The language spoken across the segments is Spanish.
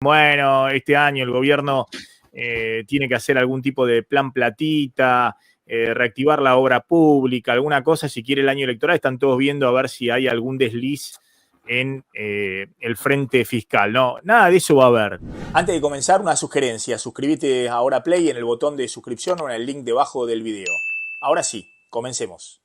bueno, este año el gobierno tiene que hacer algún tipo de plan platita, reactivar la obra pública, alguna cosa, si quiere el año electoral, están todos viendo a ver si hay algún desliz en el frente fiscal. No, nada de eso va a haber. Antes de comenzar, una sugerencia. Suscríbete ahora Play en el botón de suscripción o en el link debajo del video. Ahora sí, comencemos.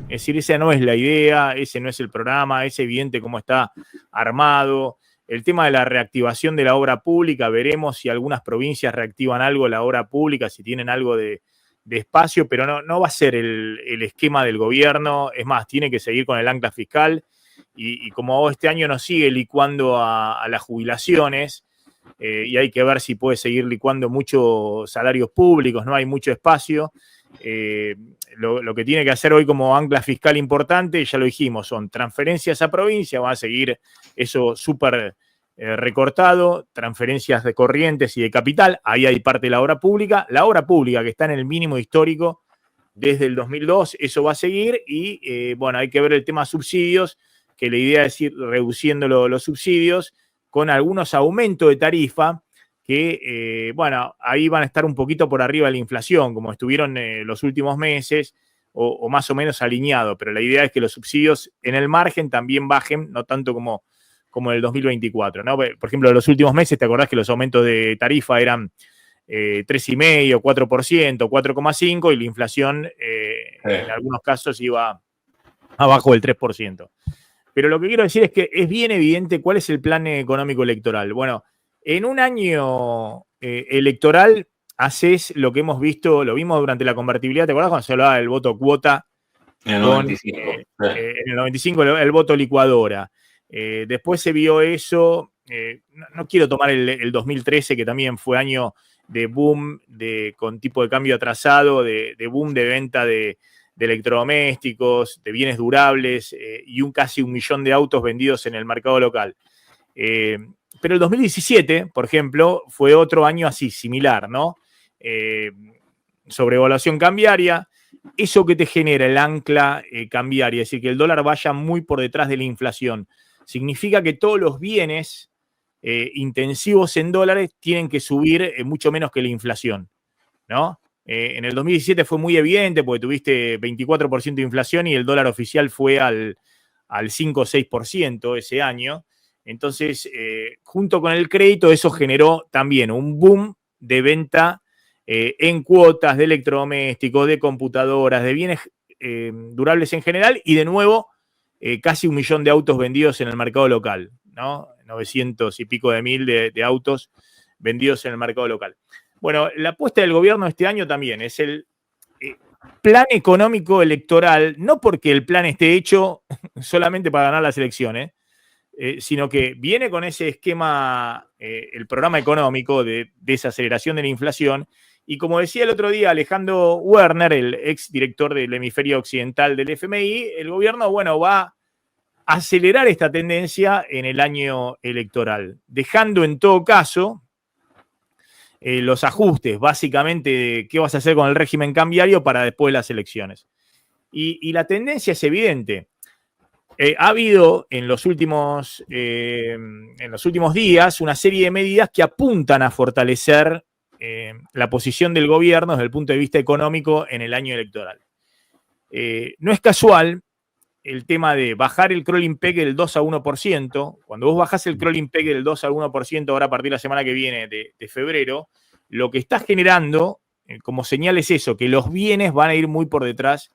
Es decir, esa no es la idea, ese no es el programa, es evidente cómo está armado. El tema de la reactivación de la obra pública, veremos si algunas provincias reactivan algo la obra pública, si tienen algo de espacio, pero no va a ser el esquema del gobierno. Es más, tiene que seguir con el ancla fiscal. Y como este año nos sigue licuando a las jubilaciones, y hay que ver si puede seguir licuando muchos salarios públicos, no hay mucho espacio. Lo que tiene que hacer hoy como ancla fiscal importante, ya lo dijimos, son transferencias a provincia, va a seguir eso súper recortado, transferencias de corrientes y de capital, ahí hay parte de la obra pública que está en el mínimo histórico desde el 2002, eso va a seguir y bueno, hay que ver el tema subsidios, que la idea es ir reduciendo los subsidios con algunos aumentos de tarifa que, bueno, ahí van a estar un poquito por arriba de la inflación, como estuvieron los últimos meses, o más o menos alineado, pero la idea es que los subsidios en el margen también bajen, no tanto como en el 2024, ¿no? Por ejemplo, en los últimos meses, ¿te acordás que los aumentos de tarifa eran 3,5%, 4%, 4,5%, y la inflación en algunos casos iba abajo del 3%? Pero lo que quiero decir es que es bien evidente cuál es el plan económico electoral. Bueno, en un año electoral haces lo que hemos visto, lo vimos durante la convertibilidad. ¿Te acuerdas cuando se hablaba del voto cuota? En el 95. En el 95 el voto licuadora. Después se vio eso, no quiero tomar el 2013, que también fue año de boom, con tipo de cambio atrasado, de boom de venta de electrodomésticos, de bienes durables y casi 1 millón de autos vendidos en el mercado local. Pero el 2017, por ejemplo, fue otro año así, similar, ¿no? Sobrevaluación cambiaria, eso que te genera el ancla cambiaria, es decir, que el dólar vaya muy por detrás de la inflación, significa que todos los bienes intensivos en dólares tienen que subir mucho menos que la inflación, ¿no? En el 2017 fue muy evidente porque tuviste 24% de inflación y el dólar oficial fue al 5 o 6% ese año. Entonces, junto con el crédito, eso generó también un boom de venta en cuotas de electrodomésticos, de computadoras, de bienes durables en general y de nuevo casi 1 millón de autos vendidos en el mercado local, ¿no? 900 y pico de mil de autos vendidos en el mercado local. Bueno, la apuesta del gobierno este año también es el plan económico electoral, no porque el plan esté hecho solamente para ganar las elecciones, sino que viene con ese esquema, el programa económico de desaceleración de la inflación, y como decía el otro día Alejandro Werner, el ex director del hemisferio occidental del FMI, el gobierno, bueno, va a acelerar esta tendencia en el año electoral, dejando en todo caso los ajustes, básicamente, de qué vas a hacer con el régimen cambiario para después de las elecciones. Y la tendencia es evidente. Ha habido en los últimos días una serie de medidas que apuntan a fortalecer la posición del gobierno desde el punto de vista económico en el año electoral. No es casual el tema de bajar el crawling peg del 2 a 1%. Cuando vos bajás el crawling peg del 2 a 1% ahora a partir de la semana que viene de febrero, lo que está generando como señal es eso, que los bienes van a ir muy por detrás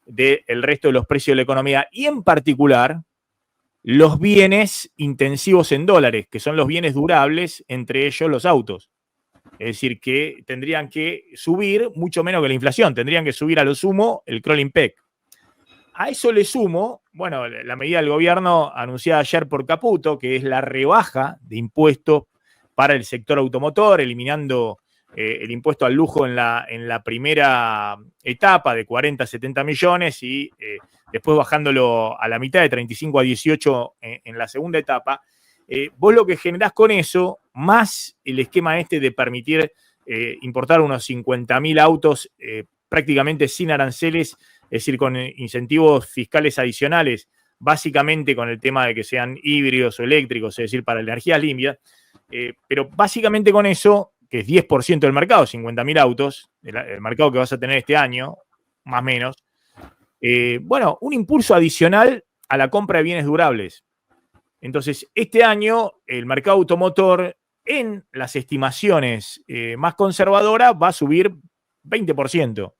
del resto de los precios de la economía y en particular los bienes intensivos en dólares, que son los bienes durables, entre ellos los autos. Es decir, que tendrían que subir mucho menos que la inflación, tendrían que subir a lo sumo el crawling peg. A eso le sumo, bueno, la medida del gobierno anunciada ayer por Caputo, que es la rebaja de impuestos para el sector automotor, eliminando el impuesto al lujo en la primera etapa de 40 a 70 millones y después bajándolo a la mitad de 35 a 18 en la segunda etapa. Vos lo que generás con eso, más el esquema este de permitir importar unos 50.000 autos prácticamente sin aranceles, es decir, con incentivos fiscales adicionales, básicamente con el tema de que sean híbridos o eléctricos, es decir, para energías limpias, Pero básicamente con eso, que es 10% del mercado, 50.000 autos, el mercado que vas a tener este año, más o menos, bueno, un impulso adicional a la compra de bienes durables. Entonces, este año el mercado automotor en las estimaciones más conservadoras va a subir 20%.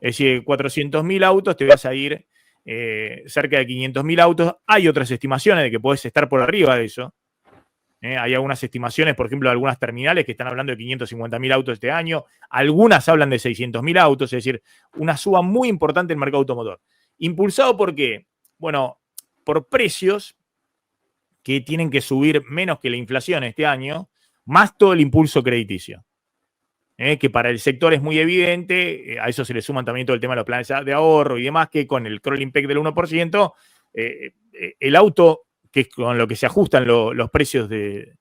Es decir, 400.000 autos, te vas a ir cerca de 500.000 autos. Hay otras estimaciones de que podés estar por arriba de eso. Hay algunas estimaciones, por ejemplo, de algunas terminales que están hablando de 550.000 autos este año. Algunas hablan de 600.000 autos, es decir, una suba muy importante en el mercado automotor. ¿Impulsado por qué? Bueno, por precios que tienen que subir menos que la inflación este año, más todo el impulso crediticio. Que para el sector es muy evidente, a eso se le suman también todo el tema de los planes de ahorro y demás, que con el crawling peg del 1%, el auto, que es con lo que se ajustan los precios de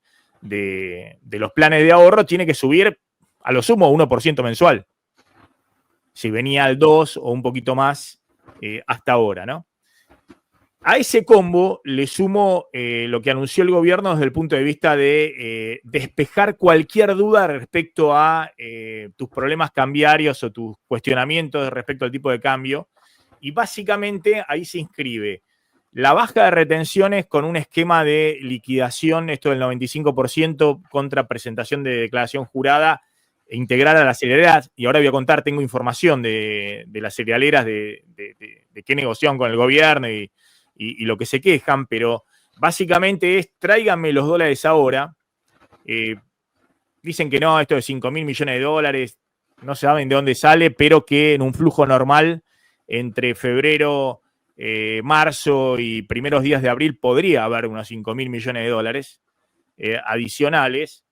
los planes de ahorro, tiene que subir a lo sumo 1% mensual. Si venía al 2 o un poquito más hasta ahora, ¿no? A ese combo le sumo lo que anunció el gobierno desde el punto de vista de despejar cualquier duda respecto a tus problemas cambiarios o tus cuestionamientos respecto al tipo de cambio. Y básicamente ahí se inscribe la baja de retenciones con un esquema de liquidación, esto del 95% contra presentación de declaración jurada, e integrar a las cerealeras. Y ahora voy a contar, tengo información de las cerealeras de qué negociaron con el gobierno y lo que se quejan, pero básicamente es tráiganme los dólares ahora. Dicen que no, esto de 5.000 millones de dólares, no saben de dónde sale, pero que en un flujo normal entre febrero, marzo y primeros días de abril podría haber unos 5.000 millones de dólares adicionales.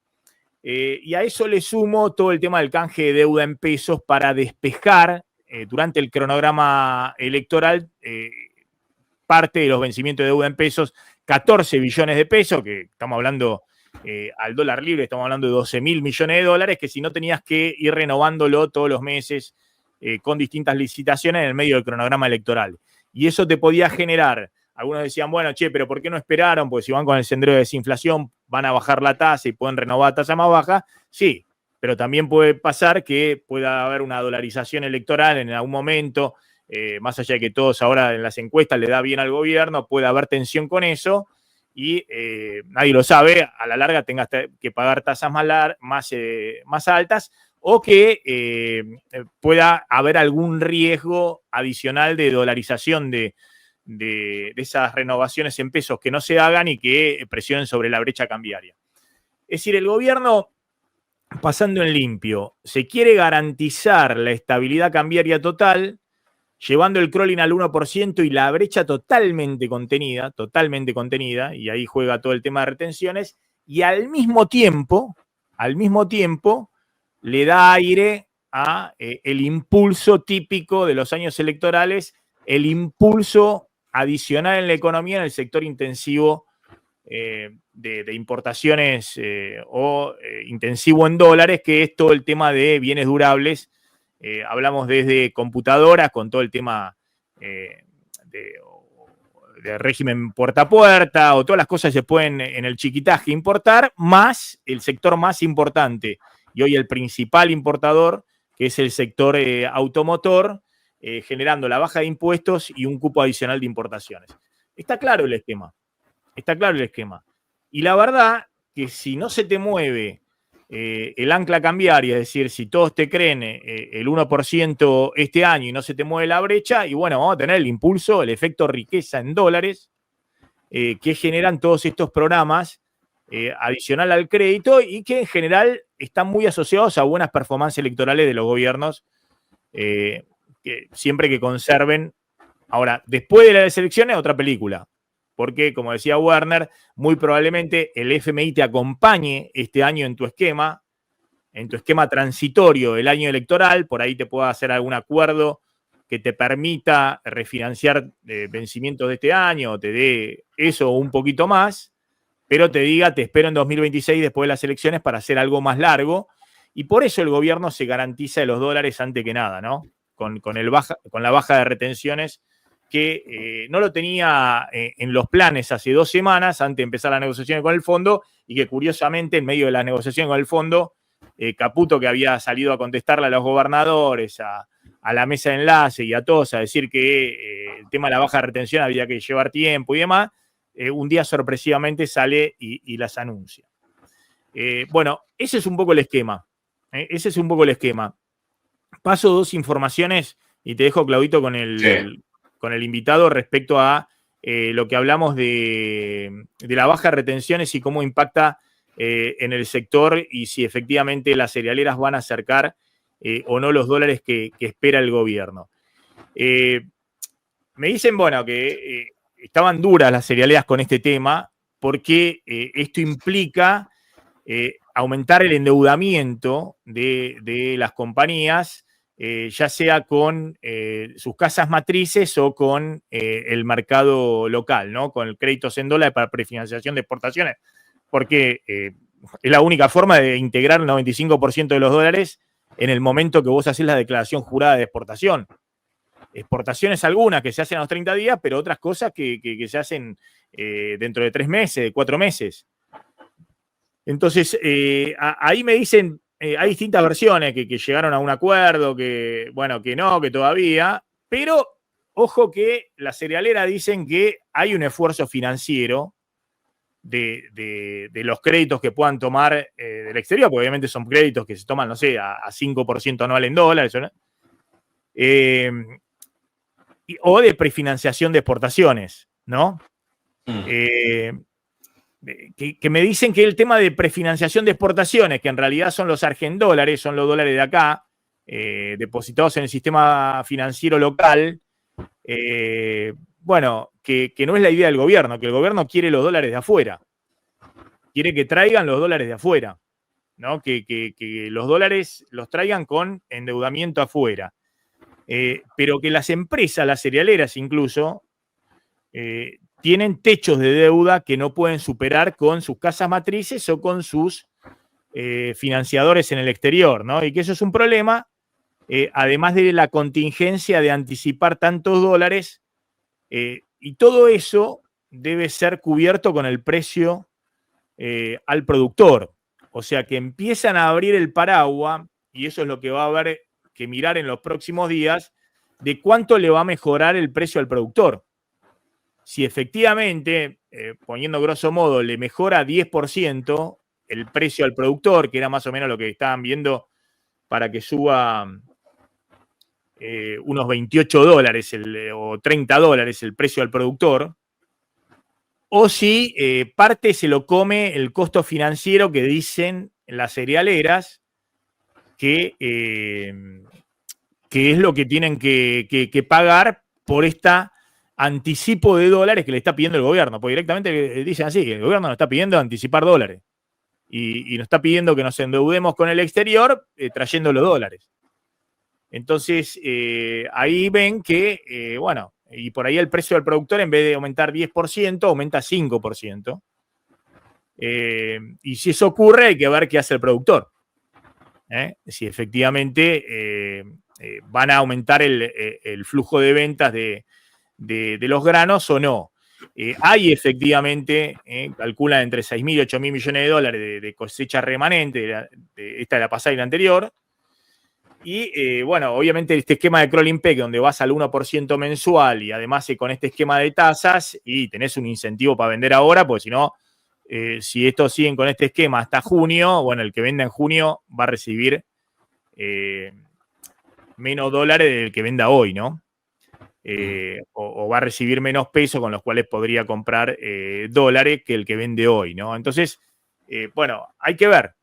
Y a eso le sumo todo el tema del canje de deuda en pesos para despejar durante el cronograma electoral parte de los vencimientos de deuda en pesos, 14 billones de pesos, que estamos hablando al dólar libre, estamos hablando de 12.000 millones de dólares, que si no tenías que ir renovándolo todos los meses con distintas licitaciones en el medio del cronograma electoral. Y eso te podía generar, algunos decían, bueno, che, pero ¿por qué no esperaron? Porque si van con el sendero de desinflación, van a bajar la tasa y pueden renovar a tasa más baja. Sí, pero también puede pasar que pueda haber una dolarización electoral en algún momento, más allá de que todos ahora en las encuestas le da bien al gobierno, puede haber tensión con eso y nadie lo sabe, a la larga tengas que pagar tasas más altas o que pueda haber algún riesgo adicional de dolarización de esas renovaciones en pesos que no se hagan y que presionen sobre la brecha cambiaria. Es decir, el gobierno, pasando en limpio, se quiere garantizar la estabilidad cambiaria total, llevando el crawling al 1% y la brecha totalmente contenida, y ahí juega todo el tema de retenciones, y al mismo tiempo, le da aire a el impulso típico de los años electorales, el impulso adicional en la economía en el sector intensivo de importaciones o intensivo en dólares, que es todo el tema de bienes durables. Hablamos desde computadoras con todo el tema de régimen puerta a puerta o todas las cosas que se pueden en el chiquitaje importar, más el sector más importante y hoy el principal importador, que es el sector automotor, generando la baja de impuestos y un cupo adicional de importaciones. Está claro el esquema. Y la verdad que si no se te mueve el ancla cambiaria, es decir, si todos te creen el 1% este año y no se te mueve la brecha, y bueno, vamos a tener el impulso, el efecto riqueza en dólares que generan todos estos programas adicional al crédito y que en general están muy asociados a buenas performances electorales de los gobiernos, que siempre que conserven. Ahora, después de las elecciones, otra película. Porque, como decía Werner, muy probablemente el FMI te acompañe este año en tu esquema transitorio del año electoral, por ahí te pueda hacer algún acuerdo que te permita refinanciar vencimientos de este año, te dé eso o un poquito más, pero te diga, te espero en 2026 después de las elecciones para hacer algo más largo, y por eso el gobierno se garantiza de los dólares antes que nada, ¿no? Con la baja de retenciones que no lo tenía en los planes hace 2 semanas antes de empezar las negociaciones con el fondo y que curiosamente en medio de las negociaciones con el fondo, Caputo, que había salido a contestarle a los gobernadores, a la mesa de enlace y a todos a decir que el tema de la baja retención había que llevar tiempo y demás, un día sorpresivamente sale y las anuncia. Bueno, ese es un poco el esquema. Ese es un poco el esquema. Paso 2 informaciones y te dejo, Claudito, con el invitado respecto a lo que hablamos de la baja de retenciones y cómo impacta en el sector y si efectivamente las cerealeras van a acercar o no los dólares que espera el gobierno. Me dicen, bueno, que estaban duras las cerealeras con este tema porque esto implica aumentar el endeudamiento de las compañías, ya sea con sus casas matrices o con el mercado local, ¿no? Con el créditos en dólares para prefinanciación de exportaciones, porque es la única forma de integrar el 95% de los dólares en el momento que vos haces la declaración jurada de exportación. Exportaciones algunas que se hacen a los 30 días, pero otras cosas que se hacen dentro de 3 meses, de 4 meses. Entonces, ahí me dicen, hay distintas versiones que llegaron a un acuerdo, que bueno, que no, que todavía, pero ojo que las cerealeras dicen que hay un esfuerzo financiero de los créditos que puedan tomar del exterior, porque obviamente son créditos que se toman, no sé, a 5% anual en dólares, ¿no? O de prefinanciación de exportaciones, ¿no? Que me dicen que el tema de prefinanciación de exportaciones, que en realidad son los argendólares, son los dólares de acá, depositados en el sistema financiero local, bueno, que no es la idea del gobierno, que el gobierno quiere los dólares de afuera, quiere que traigan los dólares de afuera, ¿no? Que los dólares los traigan con endeudamiento afuera, pero que las empresas, las cerealeras incluso, tienen techos de deuda que no pueden superar con sus casas matrices o con sus financiadores en el exterior, ¿no? Y que eso es un problema, además de la contingencia de anticipar tantos dólares, y todo eso debe ser cubierto con el precio al productor. O sea que empiezan a abrir el paraguas, y eso es lo que va a haber que mirar en los próximos días, de cuánto le va a mejorar el precio al productor. Si efectivamente, poniendo grosso modo, le mejora 10% el precio al productor, que era más o menos lo que estaban viendo para que suba unos 28 dólares o 30 dólares el precio al productor, o si parte se lo come el costo financiero que dicen las cerealeras que es lo que tienen que pagar por esta anticipo de dólares que le está pidiendo el gobierno, porque directamente dicen así, que el gobierno nos está pidiendo anticipar dólares y nos está pidiendo que nos endeudemos con el exterior trayendo los dólares. Entonces, ahí ven que, bueno, y por ahí el precio del productor en vez de aumentar 10%, aumenta 5%. Y si eso ocurre, hay que ver qué hace el productor. Si efectivamente van a aumentar el flujo de ventas de los granos o no. Hay efectivamente, calculan entre 6.000 y 8.000 millones de dólares de cosecha remanente, esta de la pasada y la anterior. Y bueno, obviamente este esquema de crawling peg, donde vas al 1% mensual y además con este esquema de tasas, y tenés un incentivo para vender ahora, porque si no, si estos siguen con este esquema hasta junio, bueno, el que venda en junio va a recibir menos dólares del que venda hoy, ¿no? O va a recibir menos pesos con los cuales podría comprar dólares que el que vende hoy, ¿no? Entonces, bueno, hay que ver.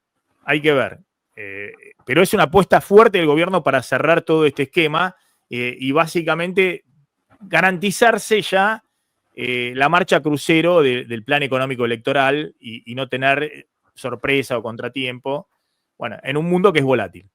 Pero es una apuesta fuerte del gobierno para cerrar todo este esquema y básicamente garantizarse ya la marcha crucero del plan económico electoral y no tener sorpresa o contratiempo, bueno, en un mundo que es volátil.